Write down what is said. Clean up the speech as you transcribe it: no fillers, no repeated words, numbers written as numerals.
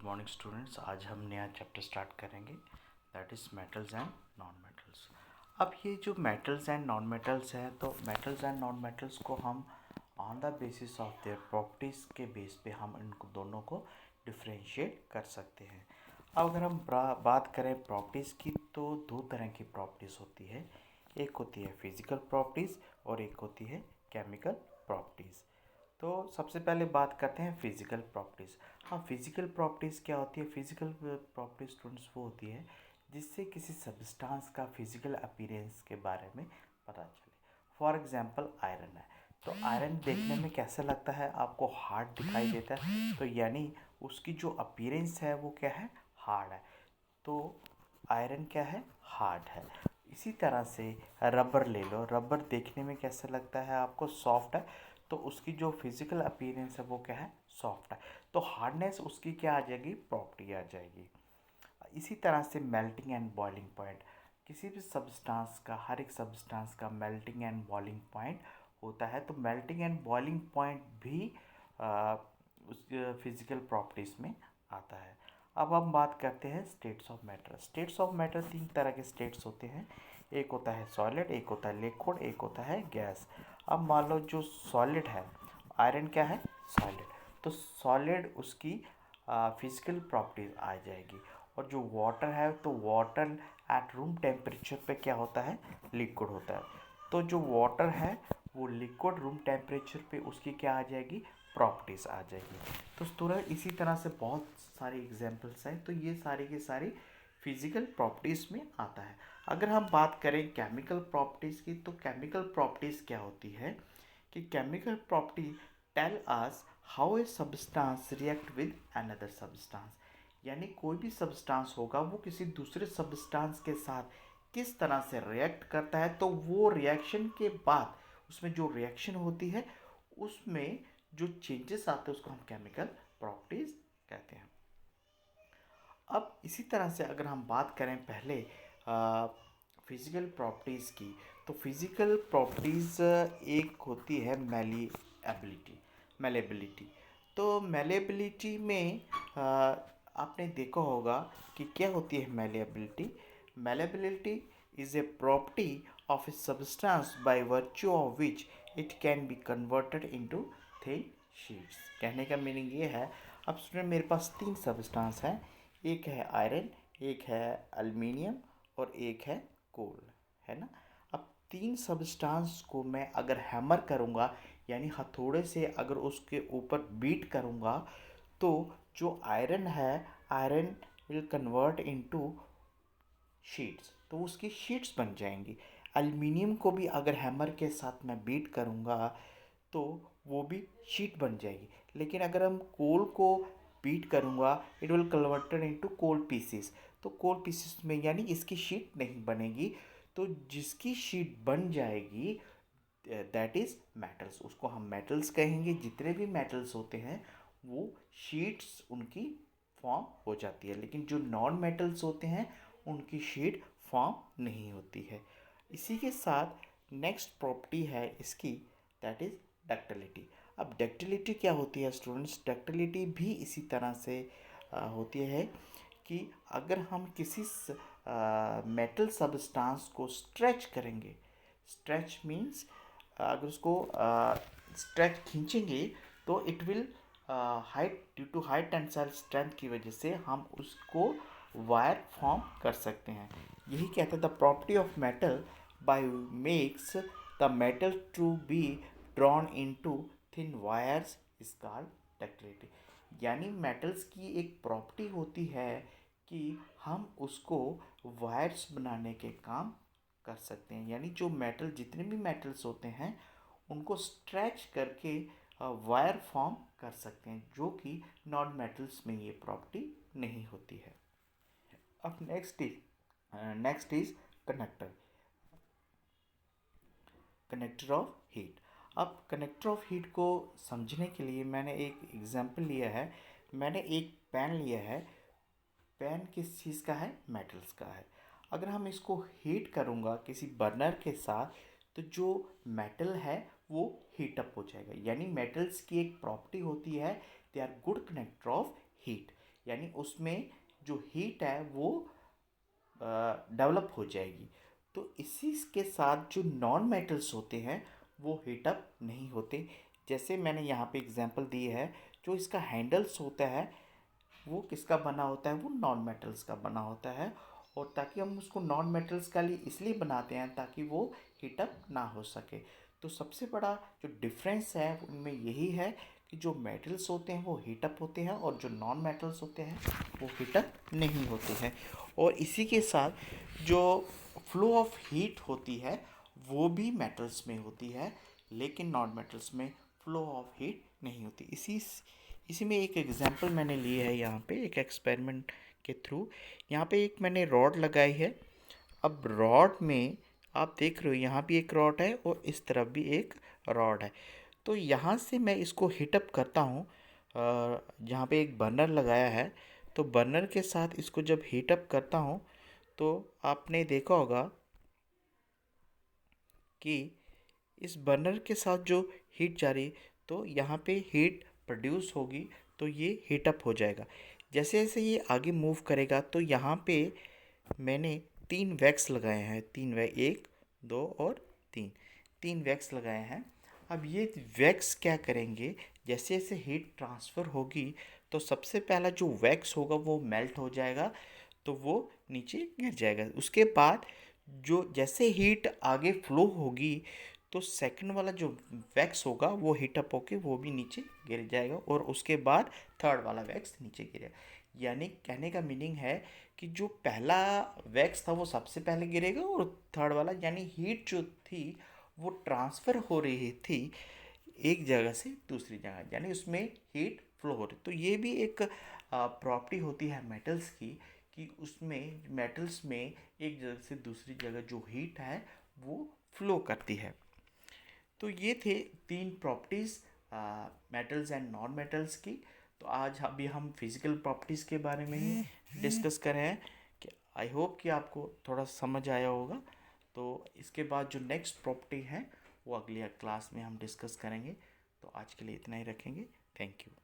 Good morning students. आज हम नया चैप्टर स्टार्ट करेंगे, that is metals and non metals. अब ये जो मेटल्स एंड नॉन मेटल्स हैं, तो मेटल्स एंड नॉन मेटल्स को हम on the basis of their properties के बेस पे हम इनको दोनों को डिफ्रेंशिएट कर सकते हैं। अब अगर हम बात करें प्रॉपर्टीज़ की, तो दो तरह की प्रॉपर्टीज़ होती है। एक होती है फिज़िकल प्रॉपर्टीज़ और एक होती है केमिकल प्रॉपर्टीज़। तो सबसे पहले बात करते हैं फिज़िकल प्रॉपर्टीज़। हाँ, फिज़िकल प्रॉपर्टीज़ क्या होती है? फिज़िकल प्रॉपर्टीज स्टूडेंट्स वो होती है जिससे किसी सब्सटेंस का फिज़िकल अपीयरेंस के बारे में पता चले। फॉर एग्जांपल आयरन है, तो आयरन देखने में कैसा लगता है? आपको हार्ड दिखाई देता है, तो यानी उसकी जो अपीयरेंस है वो क्या है? हार्ड है। तो आयरन क्या है? हार्ड है। इसी तरह से रबर ले लो, रबर देखने में कैसा लगता है आपको? सॉफ्ट है। तो उसकी जो फिज़िकल अपीयरेंस है वो क्या है? सॉफ्ट है। तो हार्डनेस उसकी क्या आ जाएगी? प्रॉपर्टी आ जाएगी। इसी तरह से मेल्टिंग एंड बॉइलिंग पॉइंट, किसी भी सब्सटेंस का, हर एक सब्सटेंस का मेल्टिंग एंड बॉइलिंग पॉइंट होता है। तो मेल्टिंग एंड बॉइलिंग पॉइंट भी उस फिज़िकल प्रॉपर्टीज़ में आता है। अब हम बात करते हैं states of matter. States of matter तीन तरह के स्टेट्स होते हैं। एक होता है सॉलिड, एक होता है लिक्विड, एक होता है गैस। अब मान लो जो सॉलिड है, आयरन क्या है? सॉलिड। तो सॉलिड उसकी फिजिकल प्रॉपर्टीज आ जाएगी। और जो वाटर है, तो वाटर एट रूम टेम्परेचर पे क्या होता है? लिक्विड होता है। तो जो वाटर है वो लिक्विड रूम टेम्परेचर पे उसकी क्या आ जाएगी? प्रॉपर्टीज़ आ जाएगी। तो स्टूडेंट इसी तरह से बहुत सारी एग्जांपल्स हैं। तो ये सारी की सारी फिजिकल प्रॉपर्टीज़ में आता है। अगर हम बात करें केमिकल प्रॉपर्टीज़ की, तो केमिकल प्रॉपर्टीज़ क्या होती है कि chemical property tell us how a substance react with another substance. यानी कोई भी सब्सटेंस होगा वो किसी दूसरे सब्सटेंस के साथ किस तरह से रिएक्ट करता है। तो वो रिएक्शन के बाद उसमें जो रिएक्शन होती है उसमें जो चेंजेस आते हैं उसको हम केमिकल प्रॉपर्टीज कहते हैं। अब इसी तरह से अगर हम बात करें पहले फिज़िकल प्रॉपर्टीज़ की, तो फिज़िकल प्रॉपर्टीज़ एक होती है मेलेबिलिटी। तो मेलेबिलिटी में आपने देखा होगा कि क्या होती है malleability. Malleability is a property of a substance by virtue of which it can be converted into thin sheets. कहने का मीनिंग ये है, अब स्टूडेंट मेरे पास तीन सब्सटेंस हैं, एक है आयरन, एक है एल्युमिनियम और एक है कोल, है ना। अब तीन सब्सटेंस को मैं अगर हैमर करूँगा, यानी हथौड़े से अगर उसके ऊपर बीट करूँगा, तो जो आयरन है, iron will convert into sheets, तो उसकी शीट्स बन जाएंगी। एल्युमिनियम को भी अगर हैमर के साथ मैं बीट करूँगा तो वो भी शीट बन जाएगी। लेकिन अगर हम कोल को बीट करूँगा, it will converted into coal pieces. तो कोल पीसेस में यानी इसकी शीट नहीं बनेगी। तो जिसकी शीट बन जाएगी दैट इज़ मेटल्स, उसको हम मेटल्स कहेंगे। जितने भी मेटल्स होते हैं वो शीट्स उनकी फॉर्म हो जाती है। लेकिन जो नॉन मेटल्स होते हैं उनकी शीट फॉर्म नहीं होती है। इसी के साथ नेक्स्ट प्रॉपर्टी है इसकी, दैट इज़ डक्टिलिटी। अब डक्टिलिटी क्या होती है स्टूडेंट्स? डक्टिलिटी भी इसी तरह से होती है कि अगर हम किसी मेटल सब्सटेंस को स्ट्रेच करेंगे, स्ट्रेच मीन्स अगर उसको स्ट्रेच खींचेंगे तो it will height, due to high tensile strength की वजह से हम उसको वायर फॉर्म कर सकते हैं। यही कहते हैं the property of metal by makes the metal to be drawn into thin wires is called ductility. यानी मेटल्स की एक प्रॉपर्टी होती है कि हम उसको वायर्स बनाने के काम कर सकते हैं। यानी जो मेटल, जितने भी मेटल्स होते हैं उनको स्ट्रेच करके वायर फॉर्म कर सकते हैं, जो कि नॉन मेटल्स में ये प्रॉपर्टी नहीं होती है। अब next is connector, connector of heat. अब कनेक्टर ऑफ हीट को समझने के लिए मैंने एक एग्जांपल लिया है। मैंने एक पेन लिया है। पेन किस चीज़ का है? मेटल्स का है। अगर हम इसको हीट करूँगा किसी बर्नर के साथ, तो जो मेटल है वो हीट अप हो जाएगा। यानी मेटल्स की एक प्रॉपर्टी होती है, they are good connector of heat. यानी उसमें जो हीट है वो डेवलप हो जाएगी। तो इसी के साथ जो नॉन मेटल्स होते हैं वो हीट अप नहीं होते। जैसे मैंने यहाँ पे एग्जांपल दी है, जो इसका हैंडल्स होता है वो किसका बना होता है, वो नॉन मेटल्स का बना होता है। और ताकि हम उसको नॉन मेटल्स का लिए इसलिए बनाते हैं ताकि वो हीटअप ना हो सके। तो सबसे बड़ा जो डिफरेंस है उनमें यही है कि जो मेटल्स होते हैं वो हीटअप होते हैं और जो नॉन मेटल्स होते हैं वो हीटअप नहीं होते हैं। और इसी के साथ जो फ्लो ऑफ हीट होती है वो भी मेटल्स में होती है, लेकिन नॉन मेटल्स में फ्लो ऑफ हीट नहीं होती। इसी में एक एग्जांपल मैंने ली है यहाँ पे एक एक्सपेरिमेंट के थ्रू। यहाँ पे एक मैंने रॉड लगाई है। अब रॉड में आप देख रहे हो यहाँ भी एक रॉड है और इस तरफ भी एक रॉड है। तो यहाँ से मैं इसको हीटअप करता हूँ। यहाँ पे एक बर्नर लगाया है, तो बर्नर के साथ इसको जब हीटअप करता हूँ तो आपने देखा होगा कि इस बर्नर के साथ जो हीट जा रही है तो यहाँ पे हीट प्रोड्यूस होगी, तो ये हीटअप हो जाएगा। जैसे जैसे ये आगे मूव करेगा तो यहाँ पे मैंने 3 वैक्स लगाए हैं, 3 वैक्स, 1 2 और 3, 3 वैक्स लगाए हैं। अब ये वैक्स क्या करेंगे, जैसे जैसे हीट ट्रांसफ़र होगी तो सबसे पहला जो वैक्स होगा वो मेल्ट हो जाएगा, तो वो नीचे गिर जाएगा। उसके बाद जो जैसे हीट आगे फ्लो होगी तो सेकंड वाला जो वैक्स होगा वो हीटअप होके वो भी नीचे गिर जाएगा और उसके बाद थर्ड वाला वैक्स नीचे गिरेगा। यानी कहने का मीनिंग है कि जो पहला वैक्स था वो सबसे पहले गिरेगा और थर्ड वाला, यानी हीट जो थी वो ट्रांसफ़र हो रही थी एक जगह से दूसरी जगह, यानी उसमें हीट फ्लो हो रही। तो ये भी एक प्रॉपर्टी होती है मेटल्स की कि उसमें मेटल्स में एक जगह से दूसरी जगह जो हीट है वो फ्लो करती है। तो ये थे 3 properties metals and non metals की। तो आज अभी हम फिज़िकल प्रॉपर्टीज़ के बारे में ही डिस्कस कर रहे हैं कि आई होप कि आपको थोड़ा समझ आया होगा। तो इसके बाद जो नेक्स्ट प्रॉपर्टी है वो अगली क्लास में हम डिस्कस करेंगे। तो आज के लिए इतना ही रखेंगे। Thank you.